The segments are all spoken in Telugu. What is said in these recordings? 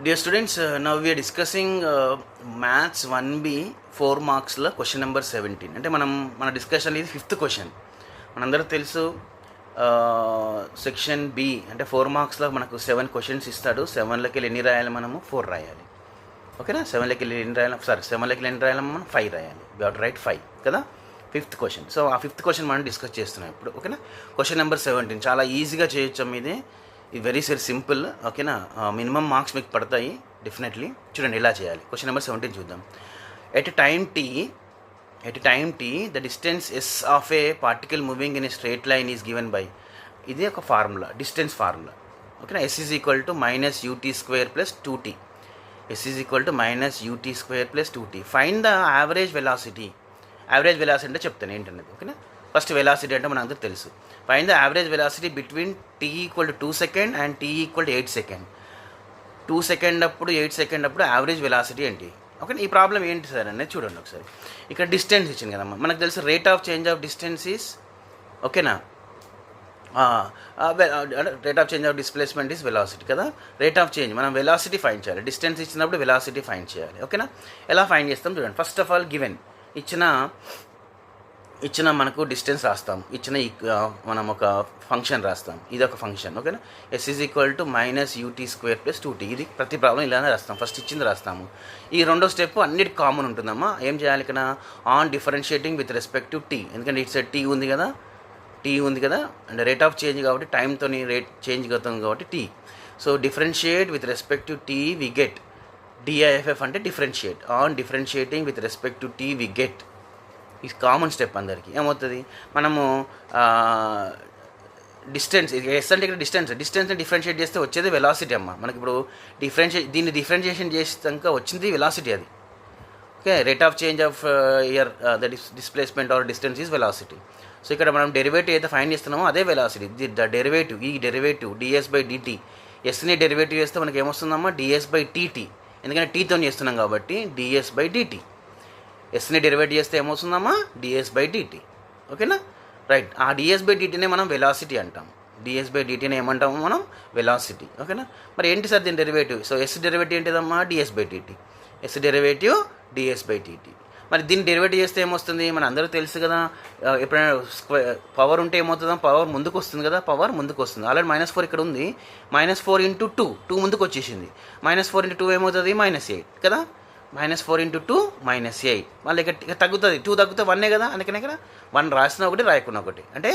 Dear students, now we are discussing Maths 1B 4 marks la question number 17. అంటే మన డిస్కషన్ ఇది 5th క్వశ్చన్. మనందరికీ తెలుసు సెక్షన్ బి అంటే 4 మార్క్స్లో మనకు 7 క్వశ్చన్స్ ఇస్తాడు. 7లోకి వెళ్ళి ఎన్ని రాయాలి, మనము 4 రాయాలి. ఓకేనా? 7లోకి వెళ్ళి ఎన్ని రాయాలి, 7లోకి వెళ్ళి ఎన్ని రాయాలి, మనం 5 రాయాలి. వి హావ్ టు రైట్ 5 కదా, 5th క్వశ్చన్. సో ఆ 5th క్వశ్చన్ మనం డిస్కస్ చేస్తున్నాం ఇప్పుడు. ఓకేనా? క్వశ్చన్ నెంబర్ 17 చాలా ఈజీగా చేయొచ్చు. ఇది వెరీ సింపుల్. ఓకేనా? మినిమం మార్క్స్ మీకు పడతాయి డెఫినెట్లీ. చూడండి ఎలా చేయాలి. క్వశ్చన్ నెంబర్ 17 చూద్దాం. At time T the distance S of a particle moving in a straight line is given by. ఇది ఒక ఫార్ములా, డిస్టెన్స్ ఫార్ములా. ఓకేనా? S is equal to minus UT square plus 2t. S is equal to minus UT square plus 2t. Find the average velocity. Average velocity అంటే చెప్తాను ఏంటనేది. ఓకేనా? ఫస్ట్ వెలాసిటీ అంటే మన అందరికి తెలుసు. Find the average velocity between t equal to 2 second and t equal to 8 second. 2 second అప్పుడు 8 సెకండ్ అప్పుడు యావరేజ్ వెలాసిటీ ఏంటి? ఓకే, ఈ ప్రాబ్లం ఏంటి సార్ అనేది చూడండి ఒకసారి. ఇక్కడ డిస్టెన్స్ ఇచ్చింది కదమ్మా, మనకు తెలుసు rate of change of distance is, ఓకేనా, rate of change of displacement is velocity కదా. రేట్ ఆఫ్ చేంజ్ మనం వెలాసిటీ ఫైండ్ చేయాలి. డిస్టెన్స్ ఇచ్చినప్పుడు వెలాసిటీ ఫైండ్ చేయాలి. ఓకేనా? ఎలా ఫైండ్ చేస్తాం చూడండి. ఫస్ట్ ఆఫ్ ఆల్ గివెన్ ఇచ్చిన మనకు డిస్టెన్స్ రాస్తాం. మనం ఒక ఫంక్షన్ రాస్తాం. ఇది ఒక ఫంక్షన్. ఓకేనా? S is equal to minus UT square plus 2t. ఇది ప్రతి ప్రాబ్లం ఇలానే రాస్తాం. ఫస్ట్ ఇచ్చింది రాస్తాము. ఈ రెండో స్టెప్ అన్నిటి కామన్ ఉంటుందమ్మా. ఏం చేయాలి ఇక్కడ? On differentiating with respect to t. ఎందుకంటే ఇట్స్ టీ ఉంది కదా, అండ్ రేట్ ఆఫ్ చేంజ్ కాబట్టి టైంతో రేట్ చేంజ్ అవుతుంది కాబట్టి t. So differentiate with respect to t we get DIFF అంటే differentiate. On differentiating with respect to t we get. ఈ కామన్ స్టెప్ అందరికీ. ఏమవుతుంది, మనము డిస్టెన్స్ ఎస్ అంటే ఇక్కడ డిస్టెన్స్ని డిఫరెన్షియేట్ చేస్తే వచ్చేది వెలాసిటీ అమ్మ. మనకి ఇప్పుడు దీన్ని డిఫరెన్షియేషన్ చేసాక వచ్చింది వెలాసిటీ. అది okay. Rate of change of either the displacement or distance is velocity. So ఇక్కడ మనం డెరివేటివ్ అయితే ఫైండ్ చేస్తున్నామో అదే వెలాసిటీ. ద డెరివేటివ్, ఈ డెరివేటివ్ డిఎస్ బై డిటి. ఎస్ని డెరివేటివ్ చేస్తే మనకి ఏమొస్తుందమ్మా, డిఎస్ బై టీటీ. ఎందుకంటే టీతో చేస్తున్నాం కాబట్టి డిఎస్ బై డిటి. ఎస్ని డెరివేట్ చేస్తే ఏమవుతుందమ్మా, డిఎస్ బై డిటి. ఓకేనా? రైట్. ఆ డిఎస్ బై డిటీనే మనం వెలాసిటీ అంటాం. డిఎస్ బై డిటీనే ఏమంటాము మనం, వెలాసిటీ. ఓకేనా? మరి ఏంటి సార్ దీని డెరివేటివ్? సో ఎస్ డెరివేటివ్ ఏంటిదమ్మా, ds by dt. S derivative ds by dt. మరి దీన్ని డెరివేటివ్ చేస్తే ఏమొస్తుంది, మన అందరూ తెలుసు కదా. ఎప్పుడైనా పవర్ ఉంటే ఏమవుతుందా, పవర్ ముందుకు వస్తుంది కదా, పవర్ ముందుకు వస్తుంది. ఆల్రెడీ -4 ఇక్కడ ఉంది. -4 ఇంటూ 2 ముందుకు వచ్చేసింది. -4 ఇంటూ 2 ఏమవుతుంది, -8 కదా. -4 ఇంటూ 2 -8. మళ్ళీ ఇక్కడ తగ్గుతుంది, 2 తగ్గితే 1 కదా. అందుకనే ఇక్కడ 1 రాసిన ఒకటి రాయకున్న ఒకటి. అంటే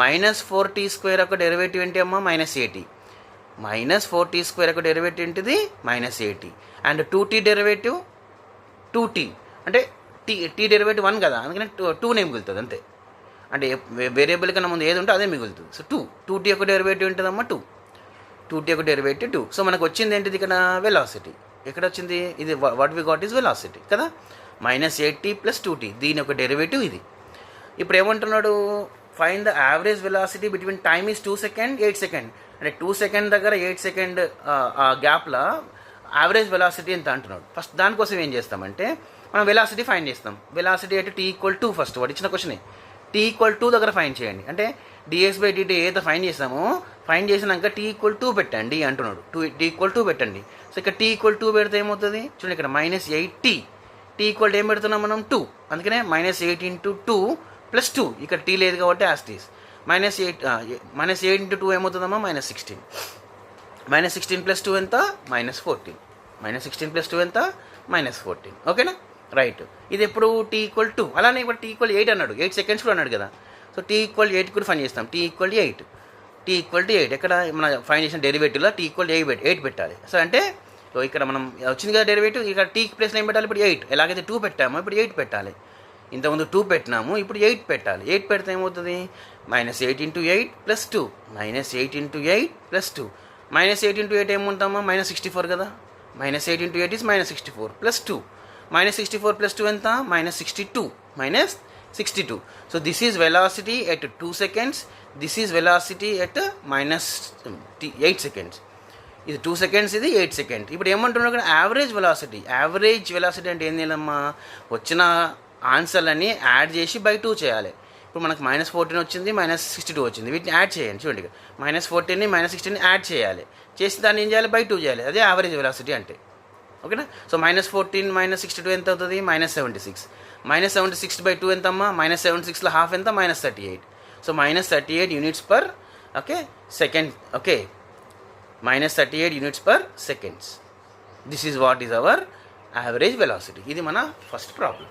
-4t² ఒక డెరివేటివ్ ఏంటి అమ్మా, -8. -4t² ఒక డెరివేటివ్ ఏంటిది, -8. అండ్ 2t డెరివేటివ్ 2t అంటే టీ డెరివేటివ్ 1 కదా, అందుకని 2 మిగులుతుంది అంతే. అంటే వేరియబుల్ కన్నా ముందు ఏది ఉంటే అదే మిగులుతుంది. సో 2t ఒక డెరివేటివ్ ఉంటుందమ్మా, 2t ఒక డెరివేటివ్ 2. సో మనకు వచ్చింది ఏంటిది ఇక్కడ, వెలాసిటీ. ఎక్కడ వచ్చింది ఇది, what we got is velocity కదా. -8t ప్లస్ 2t, దీని ఒక డెరివేటివ్ ఇది. ఇప్పుడు ఏమంటున్నాడు, find the average velocity between time is 2 second 8 second. అంటే 2 సెకండ్ దగ్గర 8 సెకండ్ ఆ గ్యాప్లో యావరేజ్ వెలాసిటీ ఎంత అంటున్నాడు. ఫస్ట్ దానికోసం ఏం చేస్తామంటే మనం వెలాసిటీ ఫైండ్ చేస్తాం. వెలాసిటీ అంటే t ఈక్వల్ 2, ఫస్ట్ వాడు ఇచ్చిన క్వశ్చనే. t ఈక్వల్ 2 దగ్గర ఫైండ్ చేయండి. అంటే డిఎస్ బై డిటీ ఏదో ఫైండ్ చేస్తామో ఫైండ్ చేసినాక t ఈక్వల్ 2 పెట్టండి అంటున్నాడు. t ఈక్వల్ 2 పెట్టండి. సో ఇక్కడ t ఈక్వల్ 2 పెడితే ఏమవుతుంది చూడండి, ఇక్కడ -8t. t ఈక్వల్ ఏం పెడుతున్నాం మనం, 2. అందుకనే -8 ఇంటూ 2 ప్లస్ 2. ఇక్కడ t లేదు కాబట్టి యాస్టీస్ -8 ఇంటూ 2 ఏమవుతుందమ్మా, -16. -16 ప్లస్ 2 ఎంత, -14. -16 ప్లస్ 2 ఎంత, -14. ఓకేనా? రైట్. ఇది ఎప్పుడు t ఈక్వల్ 2. అలానే ఇప్పుడు t ఈక్వల్ 8 అన్నాడు, 8 సెకండ్స్ కూడా అన్నాడు కదా. సో t ఈక్వల్ 8 కూడా ఫైన్ చేస్తాం. t equal 8. t ఈక్వల్ 8 ఎక్కడ మన ఫైన్ చేసిన డెరివేటివ్లో t ఈక్వల్ 8 పెట్టాలి. సో అంటే ఇక్కడ మనం వచ్చింది కదా డెరివేటివ్, ఇక్కడ t ప్లేస్లో ఏం పెట్టాలి, ఇప్పుడు 8. ఎలాగైతే 2 పెట్టామో ఇప్పుడు 8 పెట్టాలి. ఇంతకుముందు 2 పెట్టినాము, ఇప్పుడు 8 పెట్టాలి. 8 పెడితే ఏమవుతుంది, -8 into 8 plus 2. -8 into 8 plus 2. -8 into 8 ఏముంటామా, -64 కదా. -8 ఇంటూ 8 ఈజ్ -64 ప్లస్ 2. -64 ప్లస్ 2 ఎంత, -62. So this is velocity at 2 seconds. This is velocity at -8 seconds. ఇది 2 సెకండ్స్, ఇది 8 సెకండ్స్. ఇప్పుడు ఏమంటున్నాడు ఇక్కడ, యావరేజ్ వెలాసిటీ. యావరేజ్ వెలాసిటీ అంటే ఏం చేయాలమ్మా, వచ్చిన ఆన్సర్లని యాడ్ చేసి బై 2 చేయాలి. ఇప్పుడు మనకు -14 వచ్చింది, -62 వచ్చింది. వీటిని యాడ్ చేయండి. చూడండి, -14ని -16ని యాడ్ చేయాలి. చేసి దాన్ని ఏం చేయాలి, బై 2 చేయాలి. అదే యావరేజ్ వెలాసిటీ అంటే. ఓకేనా. సో -14 -62 ఎంత అవుతుంది, -76. -76/2 ఎంత అమ్మా, -76లో హాఫ్ ఎంత, -38. So -38 units per second. Okay, -38 units per seconds. This is what is our average velocity. ఇది మన ఫస్ట్ ప్రాబ్లం.